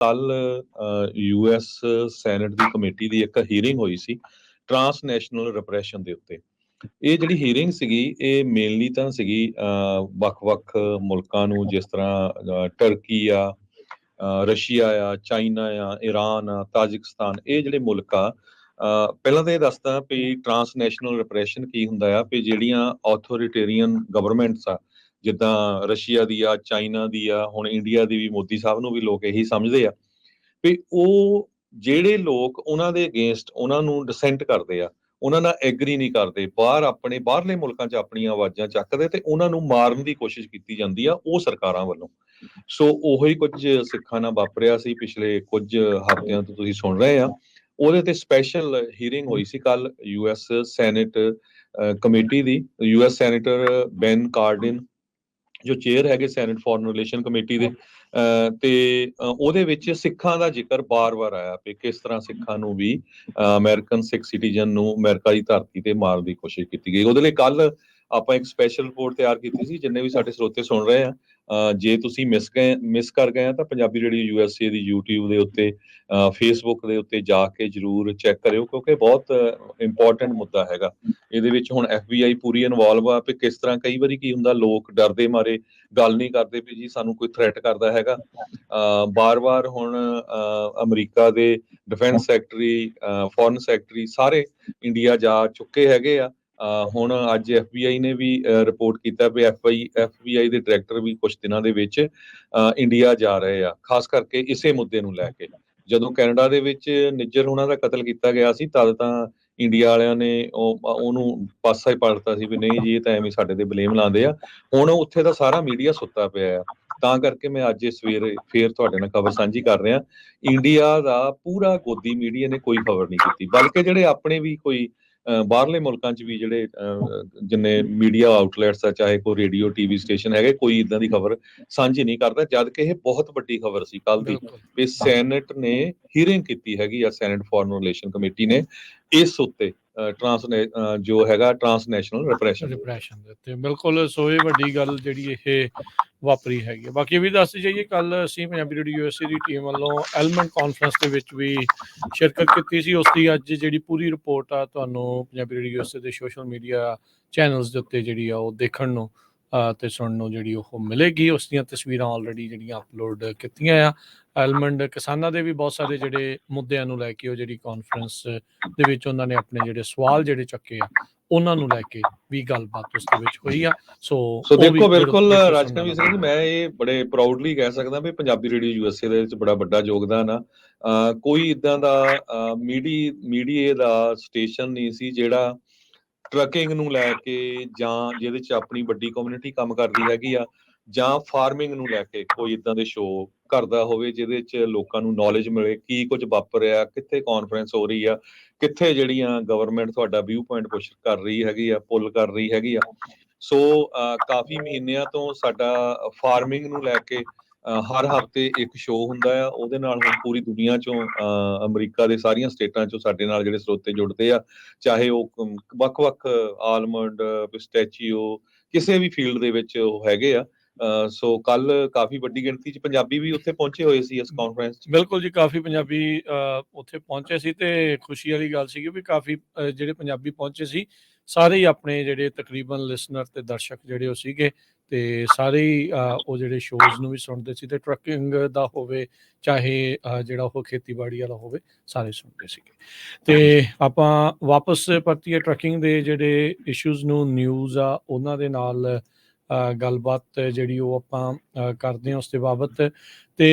ਕੱਲ US senate ਦੀ committee ਦੀ ਇੱਕ hearing ਹੋਈ ਸੀ ਟਰਾਂਸਨੈਸ਼ਨਲ ਰਿਪਰੈਸ਼ਨ ਦੇ ਉੱਤੇ। ਇਹ ਜਿਹੜੀ ਹੀਅਰਿੰਗ ਸੀਗੀ ਇਹ ਮੇਨਲੀ ਤਾਂ ਸੀਗੀ ਵੱਖ-ਵੱਖ ਮੁਲਕਾਂ ਨੂੰ, ਜਿਸ ਤਰ੍ਹਾਂ ਟਰਕੀ ਆ, ਰਸ਼ੀਆ ਆ, ਚਾਈਨਾ ਆ, ਈਰਾਨ ਆ, ਤਾਜਿਕਸਤਾਨ, ਇਹ ਜਿਹੜੇ ਮੁਲਕ ਆ। ਪਹਿਲਾਂ ਤਾਂ ਇਹ ਦੱਸਦਾ ਵੀ ਟਰਾਂਸਨੈਸ਼ਨਲ ਰਿਪਰੈਸ਼ਨ ਕੀ ਹੁੰਦਾ ਆ, ਵੀ ਜਿਹੜੀਆਂ ਆਥੋਰੀਟੇਰੀਅਨ ਗਵਰਨਮੈਂਟਸ ਆ, ਜਿੱਦਾਂ ਰਸ਼ੀਆ ਦੀ ਆ, ਚਾਈਨਾ ਦੀ ਆ, ਹੁਣ ਇੰਡੀਆ ਦੀ ਵੀ, ਮੋਦੀ ਸਾਹਿਬ ਨੂੰ ਵੀ ਲੋਕ ਇਹੀ ਸਮਝਦੇ ਆ ਵੀ ਉਹ ਜਿਹੜੇ ਲੋਕ ਉਹਨਾਂ ਦੇ ਅਗੇਂਸਟ ਉਹਨਾਂ ਨੂੰ ਡਿਸੈਂਟ ਕਰਦੇ ਆ, ਉਹਨਾਂ ਨਾਲ ਐਗਰੀ ਨਹੀਂ ਕਰਦੇ, ਆਪਣੇ ਬਾਹਰਲੇ ਮੁਲਕਾਂ 'ਚ ਆਪਣੀਆਂ ਆਵਾਜ਼ਾਂ ਚੱਕਦੇ ਤੇ ਉਹਨਾਂ ਨੂੰ ਮਾਰਨ ਦੀ ਕੋਸ਼ਿਸ਼ ਕੀਤੀ ਜਾਂਦੀ ਆ ਉਹ ਸਰਕਾਰਾਂ ਵੱਲੋਂ। ਸੋ ਉਹੀ ਕੁਝ ਸਿੱਖਾਂ ਨਾਲ ਵਾਪਰਿਆ ਸੀ ਪਿਛਲੇ ਕੁਝ ਹਫ਼ਤਿਆਂ ਤੋਂ ਤੁਸੀਂ ਸੁਣ ਰਹੇ ਆ। ਉਹਦੇ ਤੇ ਸਪੈਸ਼ਲ ਹੀਅਰਿੰਗ ਹੋਈ ਸੀ ਕੱਲ ਯੂਐਸ ਸੈਨੇਟ ਕਮੇਟੀ ਦੀ। ਯੂਐਸ ਸੈਨੇਟਰ ਬੈਨ ਕਾਰਡਿਨ ਜੋ ਚੇਅਰ ਹੈਗੇ ਸੈਨੇਟ ਫੋਰਨ ਰਿਲੇਸ਼ਨ ਕਮੇਟੀ ਦੇ, ਤੇ ਉਹਦੇ ਵਿੱਚ ਸਿੱਖਾਂ ਦਾ ਜ਼ਿਕਰ ਬਾਰ-ਬਾਰ ਆਇਆ ਵੀ ਕਿਸ ਤਰ੍ਹਾਂ ਸਿੱਖਾਂ ਨੂੰ ਵੀ ਅਮਰੀਕਨ ਸਿੱਖ ਸਿਟੀਜ਼ਨ ਨੂੰ ਅਮਰੀਕਾ ਦੀ ਧਰਤੀ ਤੇ ਮਾਰਨ ਦੀ ਕੋਸ਼ਿਸ਼ ਕੀਤੀ ਗਈ। ਉਹਦੇ ਲਈ ਕੱਲ ਆਪਾਂ ਇੱਕ ਸਪੈਸ਼ਲ ਰਿਪੋਰਟ ਤਿਆਰ ਕੀਤੀ ਸੀ। ਜਿੰਨੇ ਵੀ ਸਾਡੇ ਸਰੋਤੇ ਸੁਣ ਰਹੇ ਆ, ਜੇ ਤੁਸੀਂ ਮਿਸ ਕਰ ਗਏ ਆ ਤਾਂ ਪੰਜਾਬੀ ਰੇਡੀਓ ਯੂਐਸਏ ਦੀ YouTube ਦੇ ਉੱਤੇ, ਫੇਸਬੁੱਕ ਦੇ ਉੱਤੇ ਜਾ ਕੇ ਜ਼ਰੂਰ ਚੈੱਕ ਕਰਿਓ, ਕਿਉਂਕਿ ਬਹੁਤ ਇੰਪੋਰਟੈਂਟ ਮੁੱਦਾ ਹੈਗਾ। ਇਹਦੇ ਵਿੱਚ ਹੁਣ FBI ਪੂਰੀ ਇਨਵੋਲਵ ਆ ਵੀ ਕਿਸ ਤਰ੍ਹਾਂ ਕਈ ਵਾਰੀ ਕੀ ਹੁੰਦਾ, ਲੋਕ ਡਰਦੇ ਮਾਰੇ ਗੱਲ ਨਹੀਂ ਕਰਦੇ ਵੀ ਜੀ ਸਾਨੂੰ ਕੋਈ ਥ੍ਰੈਟ ਕਰਦਾ ਹੈਗਾ। ਬਾਰ-ਬਾਰ ਹੁਣ ਅਮਰੀਕਾ ਦੇ ਡਿਫੈਂਸ ਸੈਕਟਰੀ, ਫੋਰਨ ਸੈਕਟਰੀ ਸਾਰੇ ਇੰਡੀਆ ਜਾ ਚੁੱਕੇ ਹੈਗੇ ਆ। ਹੁਣ ਅੱਜ FBI ਨੇ ਵੀ ਰਿਪੋਰਟ ਕੀਤਾ ਵੀ FBI ਦੇ ਡਾਇਰੈਕਟਰ ਵੀ ਕੁਝ ਦਿਨਾਂ ਦੇ ਵਿੱਚ ਇੰਡੀਆ ਜਾ ਰਹੇ ਆ, ਖਾਸ ਕਰਕੇ ਇਸੇ ਮੁੱਦੇ ਨੂੰ ਲੈ ਕੇ। ਜਦੋਂ ਕੈਨੇਡਾ ਦੇ ਵਿੱਚ ਨਿੱਜਰ ਉਹਨਾਂ ਦਾ ਕਤਲ ਕੀਤਾ ਗਿਆ ਸੀ, ਤਦ ਤਾਂ ਇੰਡੀਆ ਵਾਲਿਆਂ ਨੇ ਉਹਨੂੰ ਪਾਸਾ ਹੀ ਪਲਟਤਾ ਸੀ ਵੀ ਨਹੀਂ ਜੀ ਇਹ ਤਾਂ ਐਵੇਂ ਸਾਡੇ ਤੇ ਬਲੇਮ ਲਾਉਂਦੇ ਆ। ਹੁਣ ਉੱਥੇ ਦਾ ਸਾਰਾ ਮੀਡੀਆ ਸੁੱਤਾ ਪਿਆ ਆ, ਤਾਂ ਕਰਕੇ ਮੈਂ ਅੱਜ ਸਵੇਰੇ ਫੇਰ ਤੁਹਾਡੇ ਨਾਲ ਖਬਰ ਸਾਂਝੀ ਕਰ ਰਿਹਾ। ਇੰਡੀਆ ਦਾ ਪੂਰਾ ਗੋਦੀ ਮੀਡੀਆ ਨੇ ਕੋਈ ਖਬਰ ਨਹੀਂ ਕੀਤੀ, ਬਲਕਿ ਜਿਹੜੇ ਆਪਣੇ ਵੀ ਕੋਈ ਬਾਹਰਲੇ ਮੁਲਕਾਂ 'ਚ ਵੀ ਜਿਹੜੇ ਜਿੰਨੇ ਮੀਡੀਆ ਆਊਟਲੈਟਸ ਆ, ਚਾਹੇ ਕੋਈ ਰੇਡੀਓ TV ਸਟੇਸ਼ਨ ਹੈਗੇ, ਕੋਈ ਇਦਾਂ ਦੀ ਖਬਰ ਸਾਂਝੀ ਨਹੀਂ ਕਰਦਾ, ਜਦ ਕਿ ਇਹ ਬਹੁਤ ਵੱਡੀ ਖਬਰ ਸੀ ਕੱਲ ਦੀ ਵੀ ਸੈਨੇਟ ਨੇ ਹੀਅਰਿੰਗ ਕੀਤੀ ਹੈਗੀ ਆ, ਸੈਨੇਟ ਫੋਰਨ ਰਿਲੇਸ਼ਨ ਕਮੇਟੀ ਨੇ ਇਸ ਉੱਤੇ ਜੋ ਹੈਗਾ ਟਰਾਂਸਨੈਸ਼ਨਲ ਰਿਪਰੈਸ਼ਨ ਦੇ ਉੱਤੇ। ਬਿਲਕੁਲ, ਸੋ ਇਹ ਵੱਡੀ ਗੱਲ ਜਿਹੜੀ ਇਹ ਵਾਪਰੀ ਹੈਗੀ ਹੈ। ਬਾਕੀ ਇਹ ਵੀ ਦੱਸਦੇ ਜਾਈਏ, ਕੱਲ ਅਸੀਂ ਪੰਜਾਬੀ ਰੇਡੀਓ ਯੂਐਸਏ ਦੀ ਟੀਮ ਵੱਲੋਂ ਐਲਮੈਂਟ ਕਾਨਫਰੰਸ ਦੇ ਵਿੱਚ ਵੀ ਸ਼ਿਰਕਤ ਕੀਤੀ ਸੀ। ਉਸ ਦੀ ਅੱਜ ਜਿਹੜੀ ਪੂਰੀ ਰਿਪੋਰਟ ਆ ਤੁਹਾਨੂੰ ਪੰਜਾਬੀ ਰੇਡੀਓ ਯੂਐਸਏ ਦੇ ਸੋਸ਼ਲ ਮੀਡੀਆ ਚੈਨਲਸ ਦੇ ਉੱਤੇ ਜਿਹੜੀ ਆ ਉਹ ਦੇਖਣ ਨੂੰ ਤੇ ਸੁਣਨ ਨੂੰ ਜਿਹੜੀ ਉਹ ਮਿਲੇਗੀ। ਉਸ ਦੀਆਂ ਤਸਵੀਰਾਂ ਆਲਰੇਡੀ ਜਿਹੜੀਆਂ ਅਪਲੋਡ ਕੀਤੀਆਂ ਆ। ਐਲਮੰਡ ਕਿਸਾਨਾਂ ਦੇ ਵੀ ਬਹੁਤ ਸਾਰੇ ਜਿਹੜੇ ਮੁੱਦਿਆਂ ਨੂੰ ਲੈ ਕੇ ਉਹ ਜਿਹੜੀ ਕਾਨਫਰੰਸ ਦੇ ਵਿੱਚ ਉਹਨਾਂ ਨੇ ਆਪਣੇ ਜਿਹੜੇ ਸਵਾਲ ਜਿਹੜੇ ਚੱਕੇ ਆ ਉਹਨਾਂ ਨੂੰ ਲੈ ਕੇ ਵੀ ਗੱਲਬਾਤ ਉਸ ਦੇ ਵਿੱਚ ਹੋਈ ਆ। ਸੋ ਦੇਖੋ, ਬਿਲਕੁਲ ਰਾਜਕਵੀਰ ਸਿੰਘ ਜੀ, ਮੈਂ ਇਹ ਬੜੇ ਪ੍ਰਾਊਡਲੀ ਕਹਿ ਸਕਦਾ ਵੀ ਪੰਜਾਬੀ ਰੇਡੀਓ ਯੂਐਸਏ ਦੇ ਵਿੱਚ ਬੜਾ ਵੱਡਾ ਯੋਗਦਾਨ ਆ। ਕੋਈ ਇਦਾਂ ਦਾ ਮੀਡੀਆ ਦਾ ਸਟੇਸ਼ਨ ਨਹੀਂ ਸੀ ਜਿਹੜਾ ਟਰੱਕਿੰਗ ਨੂੰ ਲੈ ਕੇ, ਜਾਂ ਜਿਹਦੇ 'ਚ ਆਪਣੀ ਵੱਡੀ ਕਮਿਊਨਿਟੀ ਕੰਮ ਕਰਦੀ ਹੈਗੀ ਆ, ਜਾਂ ਫਾਰਮਿੰਗ ਨੂੰ ਲੈ ਕੇ ਕੋਈ ਇਦਾਂ ਦੇ ਸ਼ੋਅ ਕਰਦਾ ਹੋਵੇ ਜਿਹਦੇ 'ਚ ਲੋਕਾਂ ਨੂੰ ਨੌਲੇਜ ਮਿਲੇ ਕੀ ਕੁਝ ਵਾਪਰ ਰਿਹਾ, ਕਿੱਥੇ ਕਾਨਫਰੰਸ ਹੋ ਰਹੀ ਆ, ਕਿੱਥੇ ਜਿਹੜੀਆਂ ਗਵਰਨਮੈਂਟ ਤੁਹਾਡਾ ਵਿਊ ਪੁਆਇੰਟ ਪੁਸ਼ ਕਰ ਰਹੀ ਹੈਗੀ ਆ, ਪੁੱਲ ਕਰ ਰਹੀ ਹੈਗੀ ਆ। ਸੋ ਕਾਫੀ ਮਹੀਨਿਆਂ ਤੋਂ ਸਾਡਾ ਫਾਰਮਿੰਗ ਨੂੰ ਲੈ ਕੇ ਹਰ ਹਫ਼ਤੇ ਇੱਕ ਸ਼ੋਅ ਹੁੰਦਾ ਆ। ਉਹਦੇ ਨਾਲ ਹੁਣ ਪੂਰੀ ਦੁਨੀਆ 'ਚੋਂ, ਅਮਰੀਕਾ ਦੇ ਸਾਰੀਆਂ ਸਟੇਟਾਂ 'ਚੋਂ ਸਾਡੇ ਨਾਲ ਜਿਹੜੇ ਸਰੋਤੇ ਜੁੜਦੇ ਆ, ਚਾਹੇ ਉਹ ਵੱਖ-ਵੱਖ ਆਲਮੰਡ, ਪਿਸਟੈਚੀਓ, ਕਿਸੇ ਵੀ ਫੀਲਡ ਦੇ ਵਿੱਚ ਉਹ ਹੈਗੇ ਆ। ਸੋ ਕੱਲ ਕਾਫੀ ਵੱਡੀ ਗਿਣਤੀ 'ਚ ਪੰਜਾਬੀ ਵੀ ਉੱਥੇ ਪਹੁੰਚੇ ਹੋਏ ਸੀ ਇਸ ਕਾਨਫਰੰਸ 'ਚ। ਬਿਲਕੁਲ ਜੀ, ਕਾਫੀ ਪੰਜਾਬੀ ਉੱਥੇ ਪਹੁੰਚੇ ਸੀ ਤੇ ਖੁਸ਼ੀ ਵਾਲੀ ਗੱਲ ਸੀਗੀ ਵੀ ਕਾਫੀ ਜਿਹੜੇ ਪੰਜਾਬੀ ਪਹੁੰਚੇ ਸੀ ਸਾਰੇ ਹੀ ਆਪਣੇ ਜਿਹੜੇ ਤਕਰੀਬਨ ਲਿਸਨਰ ਤੇ ਦਰਸ਼ਕ ਜਿਹੜੇ ਉਹ ਸੀਗੇ, ਤੇ ਸਾਰੇ ਹੀ ਉਹ ਜਿਹੜੇ ਸ਼ੋਜ਼ ਨੂੰ ਵੀ ਸੁਣਦੇ ਸੀ, ਤੇ ਟਰੱਕਿੰਗ ਦਾ ਹੋਵੇ ਚਾਹੇ ਜਿਹੜਾ ਉਹ ਖੇਤੀਬਾੜੀ ਵਾਲਾ ਹੋਵੇ, ਸਾਰੇ ਸੁਣਦੇ ਸੀਗੇ। ਤੇ ਆਪਾਂ ਵਾਪਸ ਪਰਤੀਏ ਟਰੱਕਿੰਗ ਦੇ ਜਿਹੜੇ ਇਸ਼ੂਜ਼ ਨੂੰ, ਨਿਊਜ਼ ਆ ਉਹਨਾਂ ਦੇ ਨਾਲ ਗੱਲਬਾਤ ਜਿਹੜੀ ਉਹ ਆਪਾਂ ਕਰਦੇ ਹਾਂ ਉਸ ਦੇ ਬਾਬਤ। ਤੇ